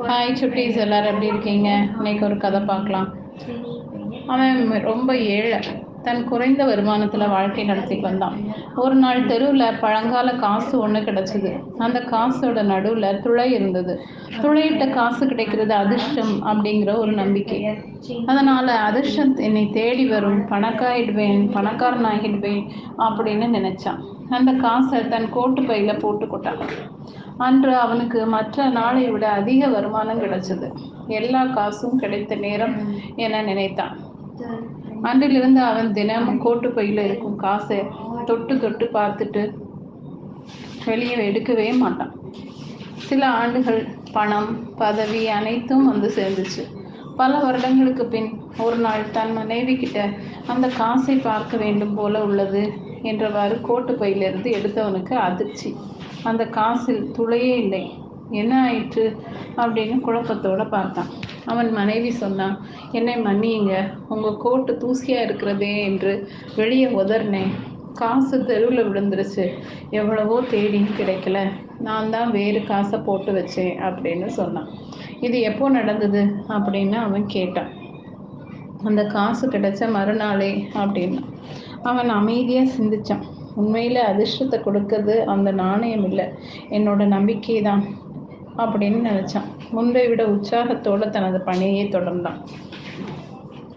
Hi சுட்டீஸ், எல்லாரும் எப்படி இருக்கீங்க? இன்னைக்கு ஒரு கதை பார்க்கலாம். அவன் ரொம்ப ஏழை. தன் குறைந்த வருமானத்தில் வாழ்க்கை நடத்திட்டு வந்தான். ஒரு நாள் தெருவில் பழங்கால காசு ஒன்று கிடச்சிது. அந்த காசோட நடுவில் துளை இருந்தது. துளையிட்ட காசு கிடைக்கிறது அதிர்ஷ்டம் அப்படிங்கிற ஒரு நம்பிக்கை. அதனால் அதிர்ஷ்டம் என்னை தேடி வரும், பணக்காரன் ஆகிடுவேன் அப்படின்னு நினச்சான். அந்த காசை தன் கோட்டு பையில் போட்டுக்கிட்டான். அன்று அவனுக்கு மற்ற நாளை விட அதிக வருமானம் கிடைச்சது. எல்லா காசும் கிடைத்த நேரம் என நினைத்தான். அன்றிலிருந்து அவன் தினமும் கோட்டு பையில் இருக்கும் காசை தொட்டு தொட்டு பார்த்துட்டு வெளியே எடுக்கவே மாட்டான். சில ஆண்டுகள் பணம், பதவி அனைத்தும் வந்து சேர்ந்துச்சு. பல வருடங்களுக்கு பின் ஒரு நாள் தன் மனைவி கிட்ட அந்த காசை பார்க்க வேண்டும் போல உள்ளது என்றவாறு கோட்டு பையிலிருந்து எடுத்தவனுக்கு அதிர்ச்சி. அந்த காசில் துளையே இல்லை. என்ன ஆயிற்று அப்படின்னு குழப்பத்தோடு பார்த்தான். அவன் மனைவி சொன்னான், என்னை மன்னியுங்க, உங்கள் கோட்டு தூசியாக இருக்கிறதே என்று வெளியே உதறினேன். காசு தெருவில் விழுந்துருச்சு. எவ்வளவோ தேடியும் கிடைக்கல. நான் தான் வேறு காசை போட்டு வச்சேன் அப்படின்னு சொன்னான். இது எப்போ நடந்தது அப்படின்னு அவன் கேட்டான். அந்த காசு கிடைச்ச மறுநாளே அப்படின்னா. அவன் அமைதியாக சிந்திச்சான். உண்மையில் அதிர்ஷ்டத்தை கொடுக்கறது அந்த நாணயம் இல்லை, என்னோட நம்பிக்கை தான் அப்படின்னு நினச்சான். முன்பை விட உற்சாகத்தோடு தனது பணியை தொடர்ந்தான்.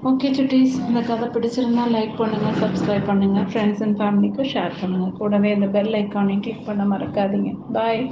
ஓகே சுட்டீஸ், இந்த கதை பிடிச்சிருந்தா லைக் பண்ணுங்கள், சப்ஸ்கிரைப் பண்ணுங்கள், ஃப்ரெண்ட்ஸ் அண்ட் ஃபேமிலிக்கு ஷேர் பண்ணுங்கள். கூடவே இந்த பெல் ஐக்கானை கிளிக் பண்ண மறக்காதீங்க. பாய்.